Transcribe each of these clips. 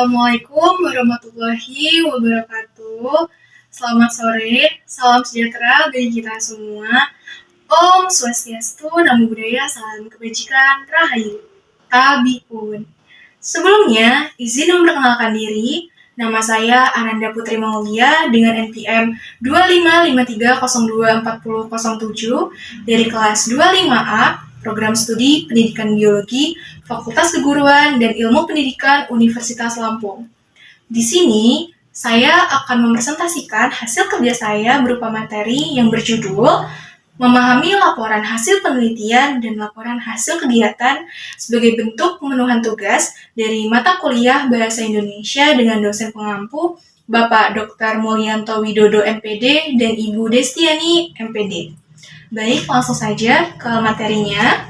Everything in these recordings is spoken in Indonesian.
Assalamualaikum warahmatullahi wabarakatuh. Selamat sore, salam sejahtera bagi kita semua. Om Swastiastu, Namo Buddhaya, salam kebajikan, Rahayu. Tabipun. Sebelumnya, izin memperkenalkan diri. Nama saya Ananda Putri Maulia dengan NPM 2553024007 dari kelas 25A, Program Studi Pendidikan Biologi, Fakultas Keguruan dan Ilmu Pendidikan Universitas Lampung. Di sini, saya akan mempresentasikan hasil kerja saya berupa materi yang berjudul memahami laporan hasil penelitian dan laporan hasil kegiatan sebagai bentuk pemenuhan tugas dari mata kuliah Bahasa Indonesia dengan dosen pengampu Bapak Dr. Mulyanto Widodo MPD dan Ibu Destiani MPD. Baik, langsung saja ke materinya.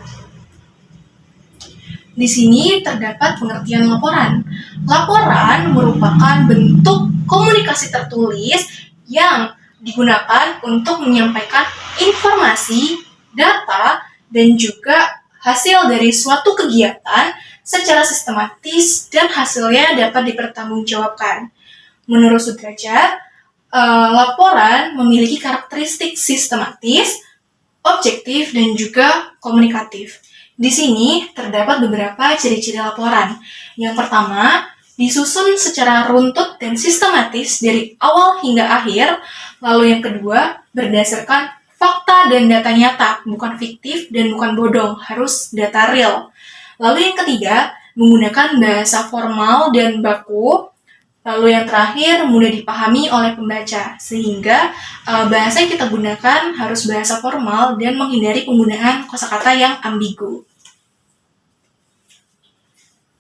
Di sini terdapat pengertian laporan. Laporan merupakan bentuk komunikasi tertulis yang digunakan untuk menyampaikan informasi, data, dan juga hasil dari suatu kegiatan secara sistematis dan hasilnya dapat dipertanggungjawabkan. Menurut Sudrajat, laporan memiliki karakteristik sistematis, objektif, dan juga komunikatif. Di sini terdapat beberapa ciri-ciri laporan. Yang pertama, disusun secara runtut dan sistematis dari awal hingga akhir. Lalu yang kedua, berdasarkan fakta dan data nyata, bukan fiktif dan bukan bodong, harus data real. Lalu yang ketiga, menggunakan bahasa formal dan baku. Lalu yang terakhir, mudah dipahami oleh pembaca, sehingga bahasa yang kita gunakan harus bahasa formal dan menghindari penggunaan kosakata yang ambigu.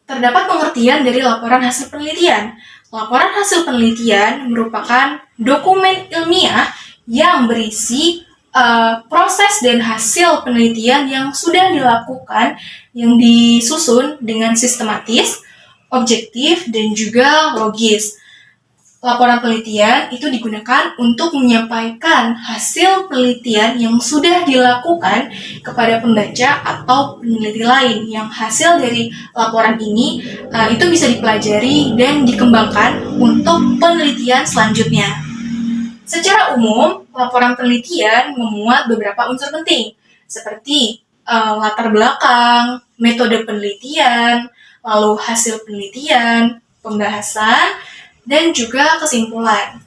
Terdapat pengertian dari laporan hasil penelitian. Laporan hasil penelitian merupakan dokumen ilmiah yang berisi proses dan hasil penelitian yang sudah dilakukan, yang disusun dengan sistematis, objektif, dan juga logis. Laporan penelitian itu digunakan untuk menyampaikan hasil penelitian yang sudah dilakukan kepada pembaca atau peneliti lain, yang hasil dari laporan ini itu bisa dipelajari dan dikembangkan untuk penelitian selanjutnya. Secara umum, laporan penelitian memuat beberapa unsur penting, seperti latar belakang, metode penelitian, lalu hasil penelitian, pembahasan, dan juga kesimpulan.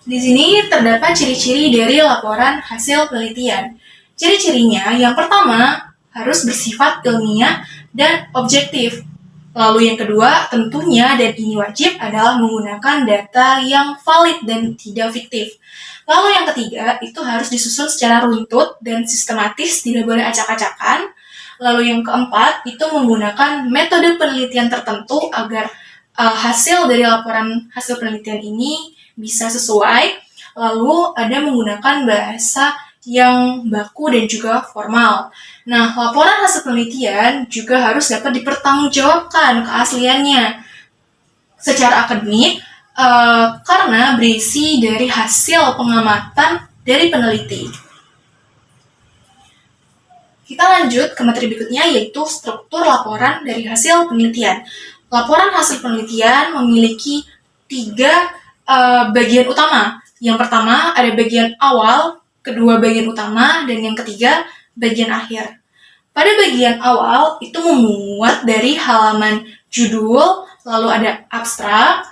Di sini terdapat ciri-ciri dari laporan hasil penelitian. Ciri-cirinya yang pertama harus bersifat ilmiah dan objektif. Lalu yang kedua tentunya, dan ini wajib, adalah menggunakan data yang valid dan tidak fiktif. Lalu yang ketiga itu harus disusun secara runtut dan sistematis, tidak boleh acak-acakan. Lalu yang keempat itu menggunakan metode penelitian tertentu agar hasil dari laporan hasil penelitian ini bisa sesuai. Lalu ada menggunakan bahasa yang baku dan juga formal. Nah, laporan hasil penelitian juga harus dapat dipertanggungjawabkan keasliannya secara akademik karena berisi dari hasil pengamatan dari peneliti. Kita lanjut ke materi berikutnya, yaitu struktur laporan dari hasil penelitian. Laporan hasil penelitian memiliki 3 bagian utama. Yang pertama ada bagian awal, kedua bagian utama, dan yang ketiga bagian akhir. Pada bagian awal itu memuat dari halaman judul, lalu ada abstrak,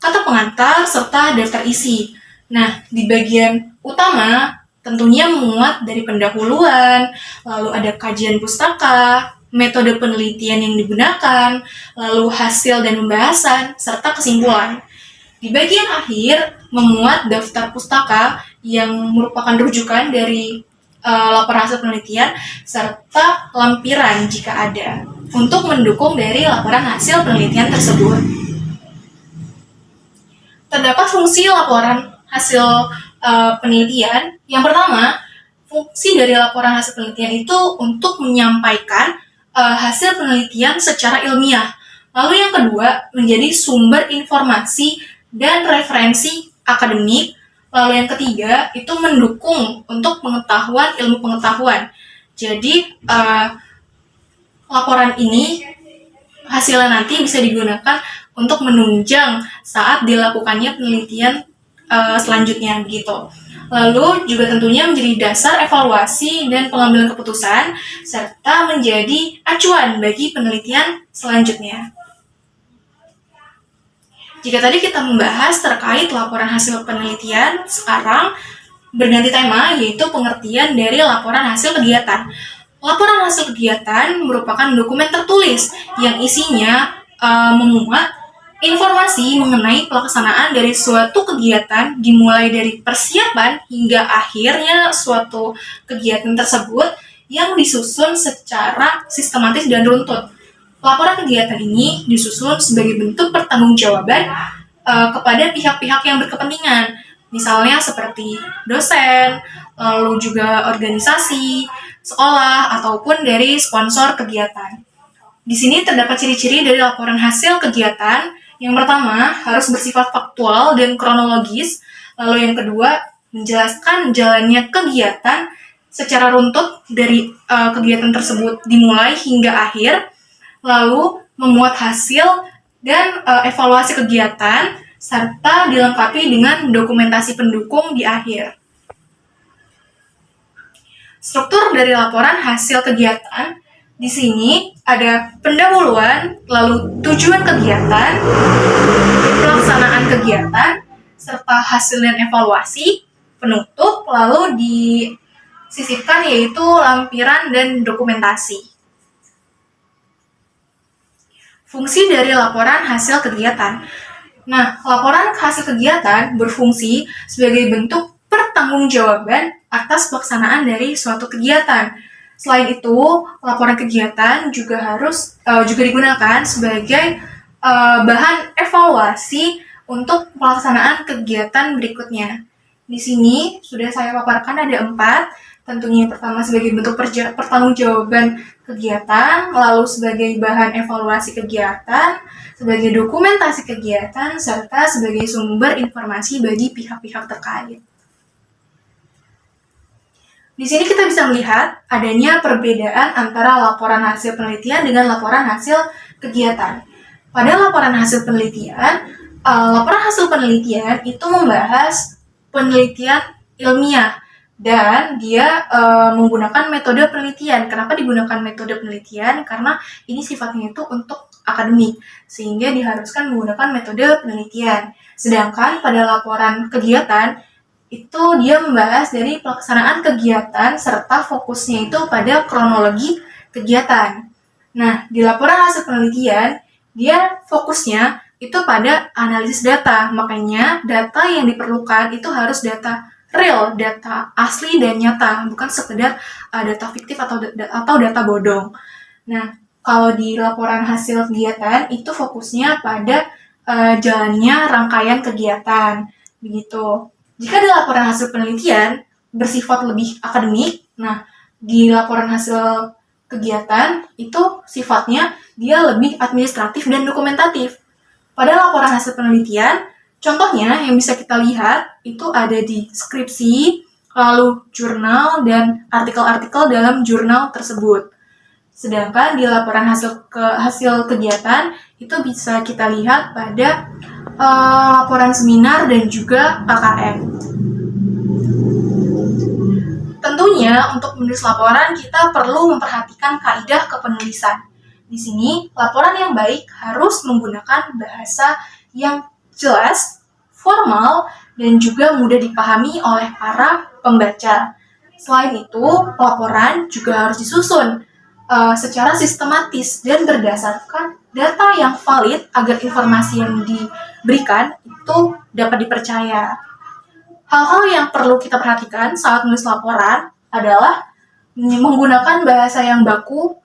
kata pengantar, serta daftar isi. Nah, di bagian utama tentunya memuat dari pendahuluan, lalu ada kajian pustaka, metode penelitian yang digunakan, lalu hasil dan pembahasan, serta kesimpulan. Di bagian akhir memuat daftar pustaka yang merupakan rujukan dari laporan hasil penelitian, serta lampiran jika ada, untuk mendukung dari laporan hasil penelitian tersebut. Terdapat fungsi laporan hasil penelitian. Yang pertama, fungsi dari laporan hasil penelitian itu untuk menyampaikan hasil penelitian secara ilmiah. Lalu yang kedua, menjadi sumber informasi dan referensi akademik. Lalu yang ketiga, itu mendukung untuk pengetahuan, ilmu pengetahuan. Jadi, laporan ini hasilnya nanti bisa digunakan untuk menunjang saat dilakukannya penelitian selanjutnya gitu. Lalu juga tentunya menjadi dasar evaluasi dan pengambilan keputusan, serta menjadi acuan bagi penelitian selanjutnya. Jika tadi kita membahas terkait laporan hasil penelitian, sekarang berganti tema, yaitu pengertian dari laporan hasil kegiatan. Laporan hasil kegiatan merupakan dokumen tertulis yang isinya memuat informasi mengenai pelaksanaan dari suatu kegiatan, dimulai dari persiapan hingga akhirnya suatu kegiatan tersebut yang disusun secara sistematis dan runtut. Laporan kegiatan ini disusun sebagai bentuk pertanggungjawaban kepada pihak-pihak yang berkepentingan, misalnya seperti dosen, lalu juga organisasi, sekolah, ataupun dari sponsor kegiatan. Di sini terdapat ciri-ciri dari laporan hasil kegiatan. Yang pertama, harus bersifat faktual dan kronologis. Lalu yang kedua, menjelaskan jalannya kegiatan secara runtut dari kegiatan tersebut dimulai hingga akhir. Lalu memuat hasil dan evaluasi kegiatan, serta dilengkapi dengan dokumentasi pendukung di akhir. Struktur dari laporan hasil kegiatan, di sini ada pendahuluan, lalu tujuan kegiatan, pelaksanaan kegiatan, serta hasil dan evaluasi, penutup, lalu disisipkan yaitu lampiran dan dokumentasi. Fungsi dari laporan hasil kegiatan. Nah, laporan hasil kegiatan berfungsi sebagai bentuk pertanggungjawaban atas pelaksanaan dari suatu kegiatan. Selain itu, laporan kegiatan juga juga digunakan sebagai bahan evaluasi untuk pelaksanaan kegiatan berikutnya. Di sini sudah saya paparkan ada 4. Tentunya yang pertama sebagai bentuk pertanggungjawaban kegiatan, lalu sebagai bahan evaluasi kegiatan, sebagai dokumentasi kegiatan, serta sebagai sumber informasi bagi pihak-pihak terkait. Di sini kita bisa melihat adanya perbedaan antara laporan hasil penelitian dengan laporan hasil kegiatan. Pada laporan hasil penelitian itu membahas penelitian ilmiah dan dia menggunakan metode penelitian. Kenapa digunakan metode penelitian? Karena ini sifatnya itu untuk akademik, sehingga diharuskan menggunakan metode penelitian. Sedangkan pada laporan kegiatan, itu dia membahas dari pelaksanaan kegiatan serta fokusnya itu pada kronologi kegiatan. Nah, di laporan hasil penelitian, dia fokusnya itu pada analisis data. Makanya data yang diperlukan itu harus data real, data asli dan nyata, bukan sekedar data fiktif atau data bodong. Nah, kalau di laporan hasil kegiatan itu fokusnya pada jalannya rangkaian kegiatan, begitu. Jika di laporan hasil penelitian bersifat lebih akademik, nah di laporan hasil kegiatan itu sifatnya dia lebih administratif dan dokumentatif. Pada laporan hasil penelitian, contohnya yang bisa kita lihat itu ada di skripsi, lalu jurnal, dan artikel-artikel dalam jurnal tersebut. Sedangkan di laporan hasil kegiatan itu bisa kita lihat pada laporan seminar dan juga KKN. Tentunya untuk menulis laporan kita perlu memperhatikan kaidah kepenulisan. Di sini laporan yang baik harus menggunakan bahasa yang jelas, formal, dan juga mudah dipahami oleh para pembaca. Selain itu, laporan juga harus disusun secara sistematis dan berdasarkan data yang valid agar informasi yang diberikan itu dapat dipercaya. Hal-hal yang perlu kita perhatikan saat menulis laporan adalah menggunakan bahasa yang baku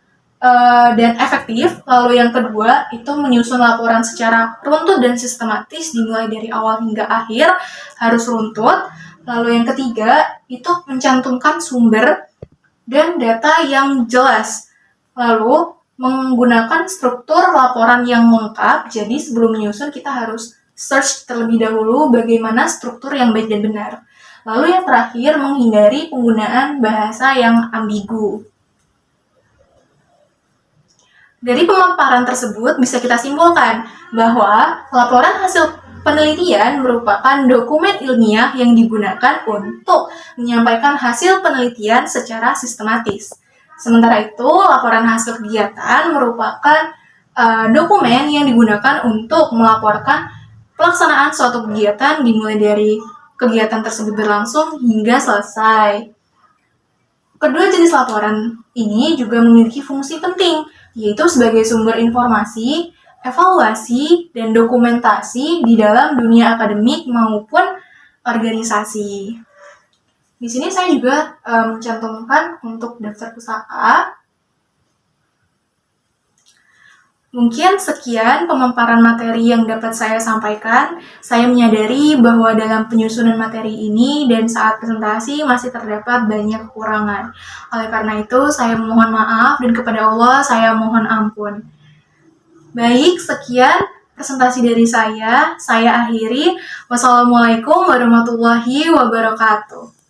dan efektif. Lalu yang kedua, itu menyusun laporan secara runtut dan sistematis dimulai dari awal hingga akhir, harus runtut. Lalu yang ketiga, itu mencantumkan sumber dan data yang jelas. Lalu menggunakan struktur laporan yang lengkap. Jadi sebelum menyusun kita harus search terlebih dahulu bagaimana struktur yang baik dan benar. Lalu yang terakhir, menghindari penggunaan bahasa yang ambigu. Dari pemaparan tersebut bisa kita simpulkan bahwa laporan hasil penelitian merupakan dokumen ilmiah yang digunakan untuk menyampaikan hasil penelitian secara sistematis. Sementara itu, laporan hasil kegiatan merupakan dokumen yang digunakan untuk melaporkan pelaksanaan suatu kegiatan dimulai dari kegiatan tersebut berlangsung hingga selesai. Kedua jenis laporan ini juga memiliki fungsi penting, yaitu sebagai sumber informasi, evaluasi, dan dokumentasi di dalam dunia akademik maupun organisasi. Di sini saya juga mencantumkan untuk daftar pusaka. Mungkin sekian pemaparan materi yang dapat saya sampaikan. Saya menyadari bahwa dalam penyusunan materi ini dan saat presentasi masih terdapat banyak kekurangan. Oleh karena itu, saya mohon maaf dan kepada Allah saya mohon ampun. Baik, sekian presentasi dari saya. Saya akhiri. Wassalamualaikum warahmatullahi wabarakatuh.